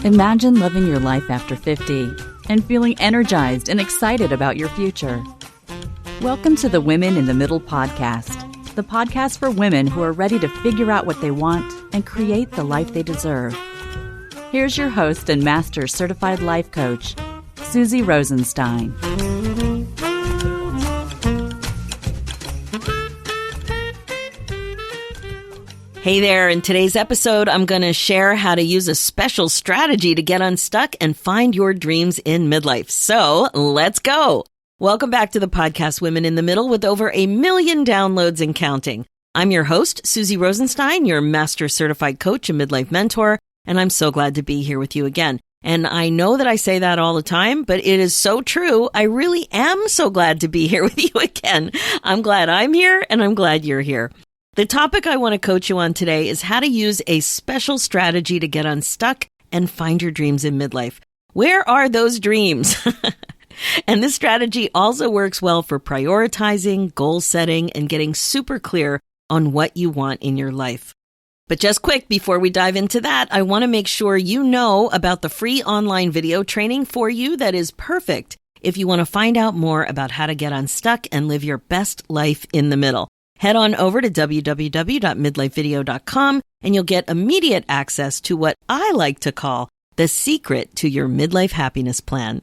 Imagine living your life after 50 and feeling energized and excited about your future. Welcome to the Women in the Middle podcast, the podcast for women who are ready to figure out what they want and create the life they deserve. Here's your host and master certified life coach, Susie Rosenstein. Hey there, in today's episode, I'm going to share how to use a special strategy to get unstuck and find your dreams in midlife. So let's go. Welcome back to the podcast Women in the Middle with over 1 million downloads and counting. I'm your host, Susie Rosenstein, your master certified coach and midlife mentor, and I'm so glad to be here with you again. And I know that I say that all the time, but it is so true. I really am so glad to be here with you again. I'm glad I'm here, and I'm glad you're here. The topic I want to coach you on today is how to use a special strategy to get unstuck and find your dreams in midlife. Where are those dreams? And this strategy also works well for prioritizing, goal setting, and getting super clear on what you want in your life. But just quick, before we dive into that, I want to make sure you know about the free online video training for you that is perfect if you want to find out more about how to get unstuck and live your best life in the middle. Head on over to www.midlifevideo.com and you'll get immediate access to what I like to call the secret to your midlife happiness plan.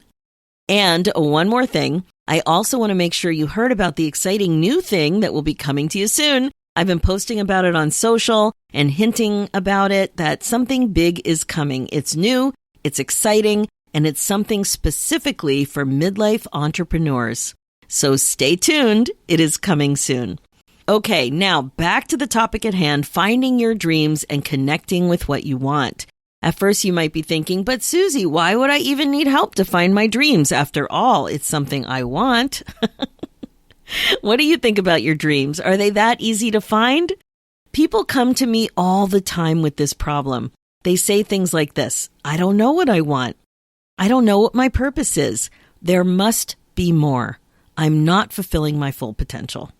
And one more thing, I also want to make sure you heard about the exciting new thing that will be coming to you soon. I've been posting about it on social and hinting about it that something big is coming. It's new, it's exciting, and it's something specifically for midlife entrepreneurs. So stay tuned. It is coming soon. Okay, now back to the topic at hand, finding your dreams and connecting with what you want. At first, you might be thinking, but Susie, why would I even need help to find my dreams? After all, it's something I want. What do you think about your dreams? Are they that easy to find? People come to me all the time with this problem. They say things like this: I don't know what I want. I don't know what my purpose is. There must be more. I'm not fulfilling my full potential.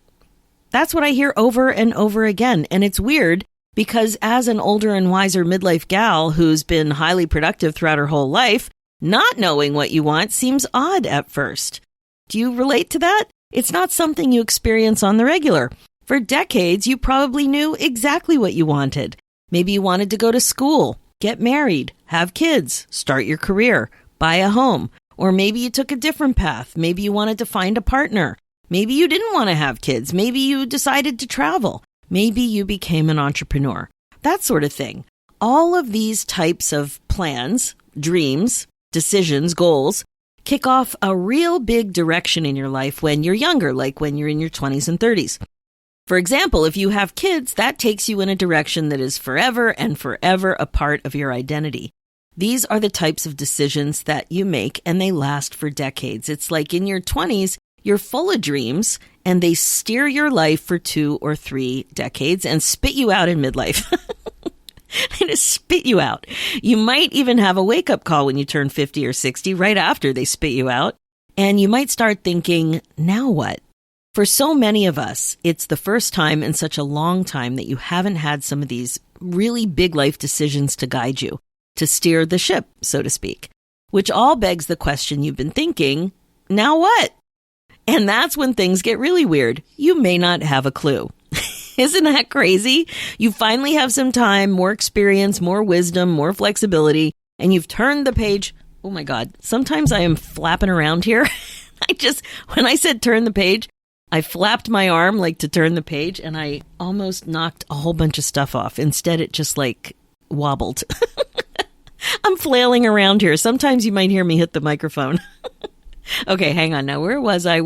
That's what I hear over and over again. And it's weird because as an older and wiser midlife gal who's been highly productive throughout her whole life, not knowing what you want seems odd at first. Do you relate to that? It's not something you experience on the regular. For decades, you probably knew exactly what you wanted. Maybe you wanted to go to school, get married, have kids, start your career, buy a home. Or maybe you took a different path. Maybe you wanted to find a partner. Maybe you didn't want to have kids. Maybe you decided to travel. Maybe you became an entrepreneur. That sort of thing. All of these types of plans, dreams, decisions, goals, kick off a real big direction in your life when you're younger, like when you're in your 20s and 30s. For example, if you have kids, that takes you in a direction that is forever and forever a part of your identity. These are the types of decisions that you make, and they last for decades. It's like in your 20s, you're full of dreams, and they steer your life for 2 or 3 decades and spit you out in midlife. They just spit you out. You might even have a wake-up call when you turn 50 or 60, right after they spit you out. And you might start thinking, now what? For so many of us, it's the first time in such a long time that you haven't had some of these really big life decisions to guide you, to steer the ship, so to speak. Which all begs the question you've been thinking, now what? And that's when things get really weird. You may not have a clue. Isn't that crazy? You finally have some time, more experience, more wisdom, more flexibility, and you've turned the page. Oh my God, sometimes I am flapping around here. When I said turn the page, I flapped my arm like to turn the page, and I almost knocked a whole bunch of stuff off. Instead, it just like wobbled. I'm flailing around here. Sometimes you might hear me hit the microphone. Okay, hang on. Now, where was I?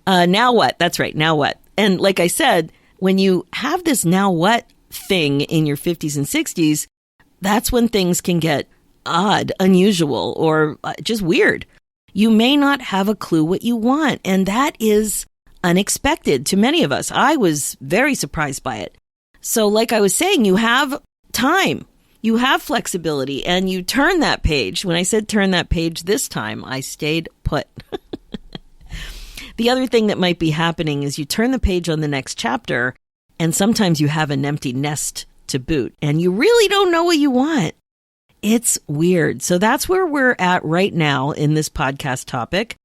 Now what? That's right. Now what? And like I said, when you have this now what thing in your 50s and 60s, that's when things can get odd, unusual, or just weird. You may not have a clue what you want, and that is unexpected to many of us. I was very surprised by it. So like I was saying, you have time. You have flexibility, and you turn that page. When I said turn that page this time, I stayed put. The other thing that might be happening is you turn the page on the next chapter, and sometimes you have an empty nest to boot, and you really don't know what you want. It's weird. So that's where we're at right now in this podcast topic.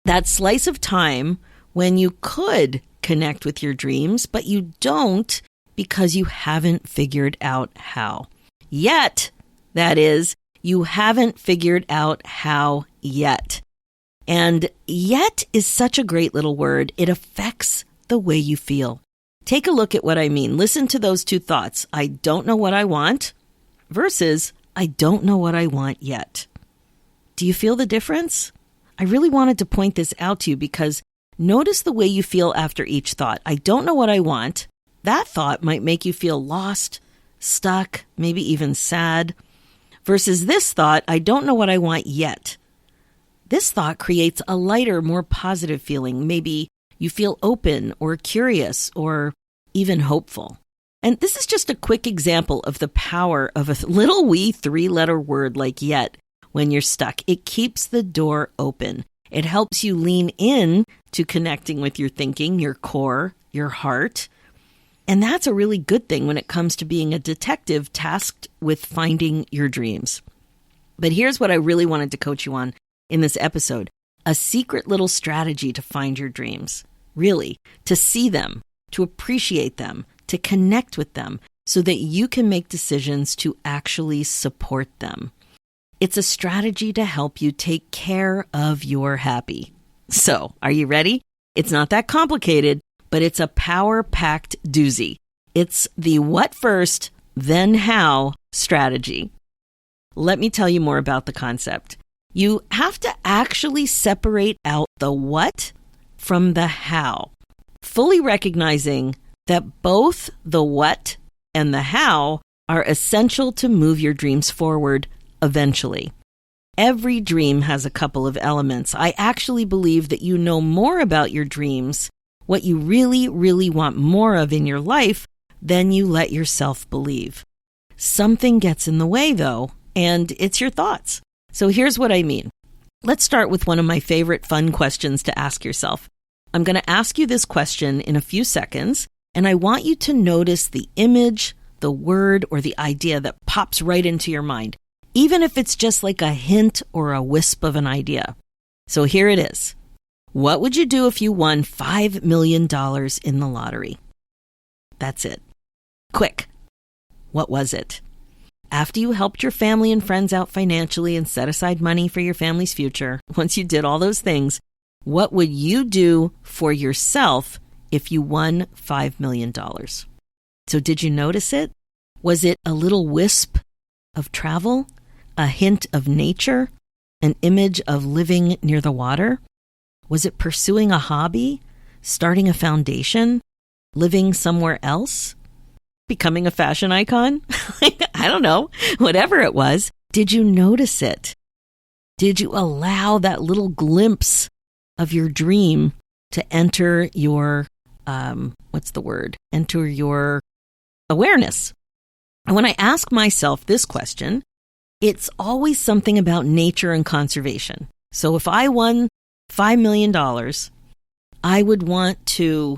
That slice of time when you could connect with your dreams, but you don't because you haven't figured out how. Yet, that is, you haven't figured out how yet. And yet is such a great little word. It affects the way you feel. Take a look at what I mean. Listen to those two thoughts. I don't know what I want versus I don't know what I want yet. Do you feel the difference? I really wanted to point this out to you because notice the way you feel after each thought. I don't know what I want. That thought might make you feel lost, stuck, maybe even sad. Versus this thought, I don't know what I want yet. This thought creates a lighter, more positive feeling. Maybe you feel open or curious or even hopeful. And this is just a quick example of the power of a little wee 3-letter word like yet when you're stuck. It keeps the door open. It helps you lean in to connecting with your thinking, your core, your heart. And that's a really good thing when it comes to being a detective tasked with finding your dreams. But here's what I really wanted to coach you on in this episode. A secret little strategy to find your dreams. Really, to see them, to appreciate them, to connect with them so that you can make decisions to actually support them. It's a strategy to help you take care of your happy. So, are you ready? It's not that complicated, but it's a power-packed doozy. It's the what first, then how strategy. Let me tell you more about the concept. You have to actually separate out the what from the how, fully recognizing that both the what and the how are essential to move your dreams forward eventually. Every dream has a couple of elements. I actually believe that you know more about your dreams, what you really, really want more of in your life, than you let yourself believe. Something gets in the way, though, and it's your thoughts. So here's what I mean. Let's start with one of my favorite fun questions to ask yourself. I'm going to ask you this question in a few seconds, and I want you to notice the image, the word, or the idea that pops right into your mind, even if it's just like a hint or a wisp of an idea. So here it is. What would you do if you won $5 million in the lottery? That's it. Quick. What was it? After you helped your family and friends out financially and set aside money for your family's future, once you did all those things, what would you do for yourself if you won $5 million? So did you notice it? Was it a little wisp of travel? A hint of nature? An image of living near the water? Was it pursuing a hobby? Starting a foundation? Living somewhere else? Becoming a fashion icon? I don't know. Whatever it was, did you notice it? Did you allow that little glimpse of your dream to enter your, enter your awareness? And when I ask myself this question, it's always something about nature and conservation. So if I won $5 million, I would want to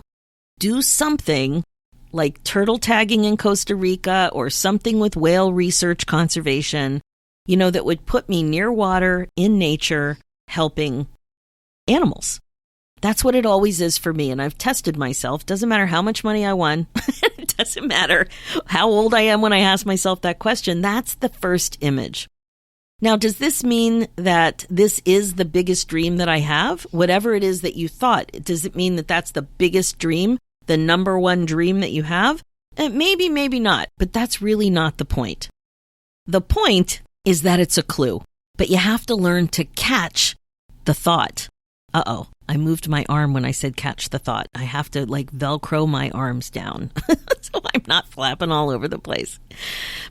do something like turtle tagging in Costa Rica or something with whale research conservation, that would put me near water, in nature, helping animals. That's what it always is for me. And I've tested myself. Doesn't matter how much money I won. It doesn't matter how old I am when I ask myself that question. That's the first image. Now, does this mean that this is the biggest dream that I have? Whatever it is that you thought, does it mean that that's the biggest dream, the number one dream that you have? Maybe, maybe not, but that's really not the point. The point is that it's a clue, but you have to learn to catch the thought. Uh-oh, I moved my arm when I said catch the thought. I have to Velcro my arms down so I'm not flapping all over the place.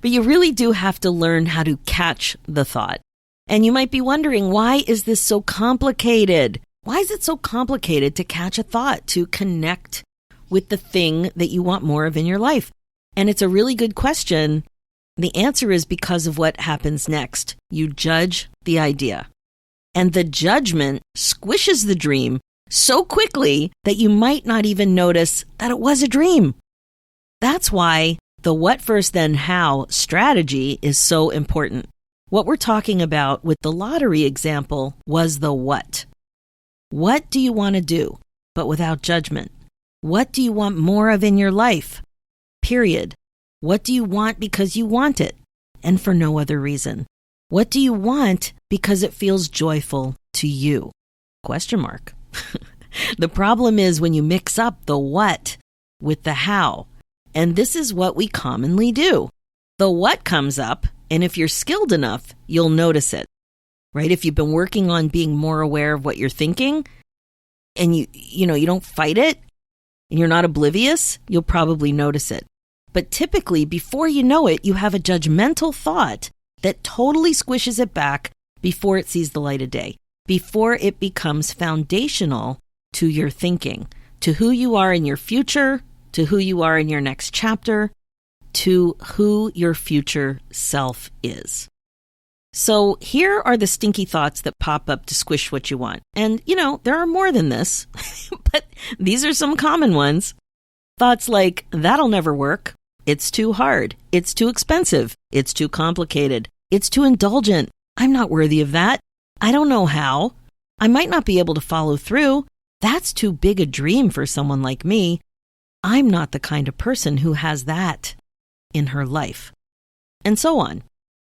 But you really do have to learn how to catch the thought. And you might be wondering, why is this so complicated? Why is it so complicated to catch a thought, to connect with the thing that you want more of in your life? And it's a really good question. The answer is because of what happens next. You judge the idea. And the judgment squishes the dream so quickly that you might not even notice that it was a dream. That's why the what first then how strategy is so important. What we're talking about with the lottery example was the what. What do you want to do, but without judgment? What do you want more of in your life? Period. What do you want because you want it and for no other reason? What do you want because it feels joyful to you? Question mark. The problem is when you mix up the what with the how, and this is what we commonly do. The what comes up, and if you're skilled enough, you'll notice it, right? If you've been working on being more aware of what you're thinking, and you don't fight it, and you're not oblivious, you'll probably notice it. But typically, before you know it, you have a judgmental thought that totally squishes it back before it sees the light of day, before it becomes foundational to your thinking, to who you are in your future, to who you are in your next chapter, to who your future self is. So here are the stinky thoughts that pop up to squish what you want. And, there are more than this, but these are some common ones. Thoughts like, that'll never work. It's too hard. It's too expensive. It's too complicated. It's too indulgent. I'm not worthy of that. I don't know how. I might not be able to follow through. That's too big a dream for someone like me. I'm not the kind of person who has that in her life. And so on.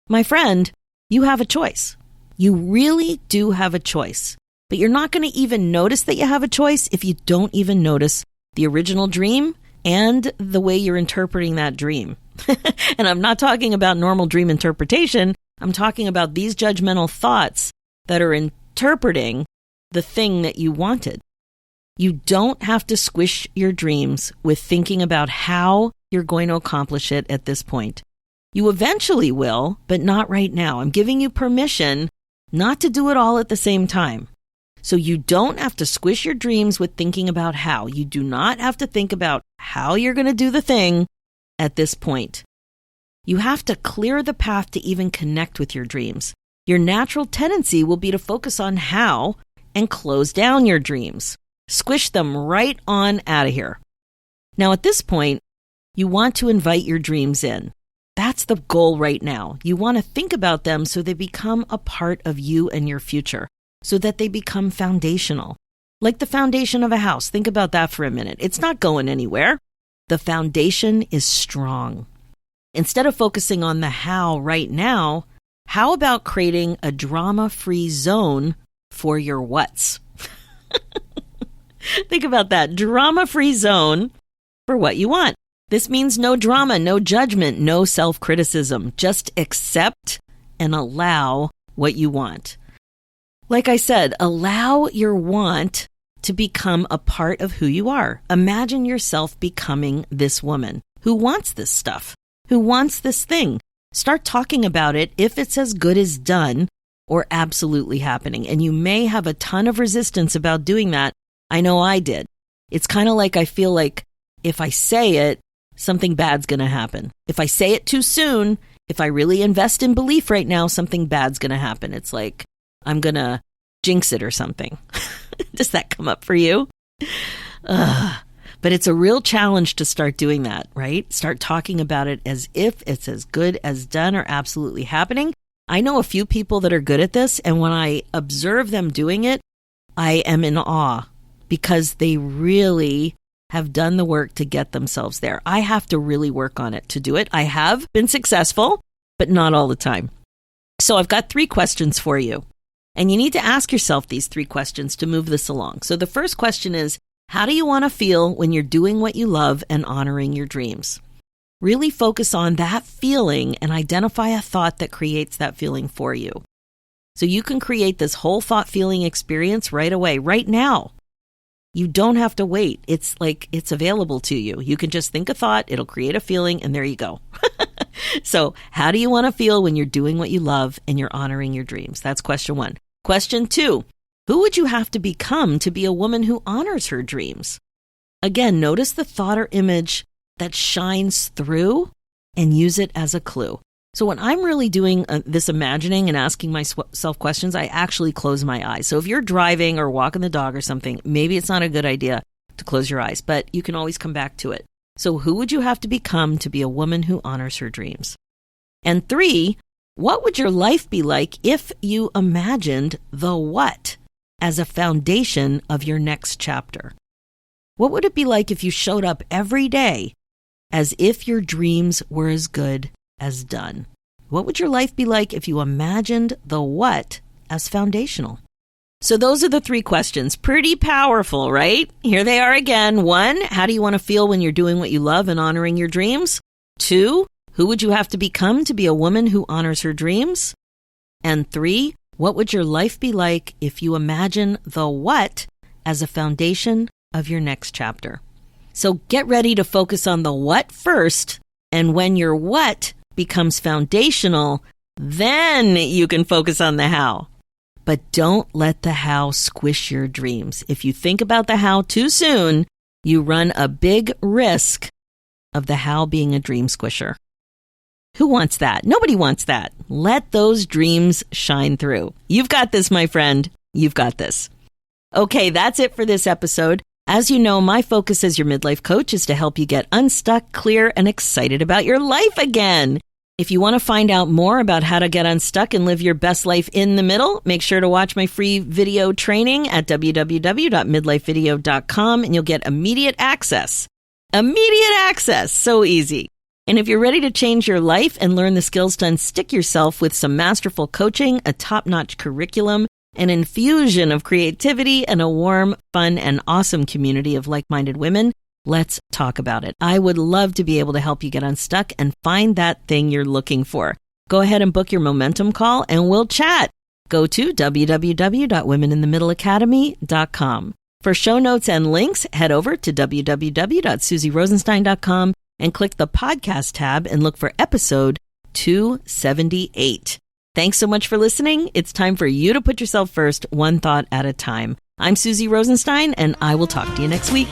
My friend, you have a choice. You really do have a choice. But you're not going to even notice that you have a choice if you don't even notice the original dream and the way you're interpreting that dream. And I'm not talking about normal dream interpretation. I'm talking about these judgmental thoughts that are interpreting the thing that you wanted. You don't have to squish your dreams with thinking about how you're going to accomplish it at this point. You eventually will, but not right now. I'm giving you permission not to do it all at the same time. So you don't have to squish your dreams with thinking about how. You do not have to think about how you're going to do the thing at this point. You have to clear the path to even connect with your dreams. Your natural tendency will be to focus on how and close down your dreams. Squish them right on out of here. Now, at this point, you want to invite your dreams in. That's the goal right now. You want to think about them so they become a part of you and your future, so that they become foundational. Like the foundation of a house. Think about that for a minute. It's not going anywhere. The foundation is strong. Instead of focusing on the how right now, how about creating a drama-free zone for your whats? Think about that. Drama-free zone for what you want. This means no drama, no judgment, no self-criticism. Just accept and allow what you want. Like I said, allow your want to become a part of who you are. Imagine yourself becoming this woman who wants this stuff, who wants this thing. Start talking about it if it's as good as done or absolutely happening. And you may have a ton of resistance about doing that. I know I did. It's kind of like I feel like if I say it, something bad's going to happen. If I say it too soon, if I really invest in belief right now, something bad's going to happen. It's like I'm going to jinx it or something. Does that come up for you? But it's a real challenge to start doing that, right? Start talking about it as if it's as good as done or absolutely happening. I know a few people that are good at this, and when I observe them doing it, I am in awe because they really have done the work to get themselves there. I have to really work on it to do it. I have been successful, but not all the time. So I've got 3 questions for you. And you need to ask yourself these 3 questions to move this along. So the first question is, how do you want to feel when you're doing what you love and honoring your dreams? Really focus on that feeling and identify a thought that creates that feeling for you. So you can create this whole thought feeling experience right away, right now. You don't have to wait. It's like it's available to you. You can just think a thought, it'll create a feeling, and there you go. So how do you want to feel when you're doing what you love and you're honoring your dreams? That's question 1. Question 2, who would you have to become to be a woman who honors her dreams? Again, notice the thought or image that shines through and use it as a clue. So when I'm really doing this imagining and asking myself questions, I actually close my eyes. So if you're driving or walking the dog or something, maybe it's not a good idea to close your eyes, but you can always come back to it. So who would you have to become to be a woman who honors her dreams? And 3, what would your life be like if you imagined the what as a foundation of your next chapter? What would it be like if you showed up every day as if your dreams were as good as done? What would your life be like if you imagined the what as foundational? So those are the 3 questions. Pretty powerful, right? Here they are again. 1, how do you want to feel when you're doing what you love and honoring your dreams? 2, who would you have to become to be a woman who honors her dreams? And 3, what would your life be like if you imagine the what as a foundation of your next chapter? So get ready to focus on the what first, and when your what becomes foundational, then you can focus on the how. But don't let the how squish your dreams. If you think about the how too soon, you run a big risk of the how being a dream squisher. Who wants that? Nobody wants that. Let those dreams shine through. You've got this, my friend. You've got this. Okay, that's it for this episode. As you know, my focus as your midlife coach is to help you get unstuck, clear, and excited about your life again. If you want to find out more about how to get unstuck and live your best life in the middle, make sure to watch my free video training at www.midlifevideo.com, and you'll get immediate access. Immediate access. So easy. And if you're ready to change your life and learn the skills to unstick yourself with some masterful coaching, a top-notch curriculum, an infusion of creativity, and a warm, fun, and awesome community of like-minded women, let's talk about it. I would love to be able to help you get unstuck and find that thing you're looking for. Go ahead and book your momentum call and we'll chat. Go to www.womeninthemiddleacademy.com. For show notes and links, head over to www.susierosenstein.com and click the podcast tab and look for episode 278. Thanks so much for listening. It's time for you to put yourself first, one thought at a time. I'm Susie Rosenstein, and I will talk to you next week.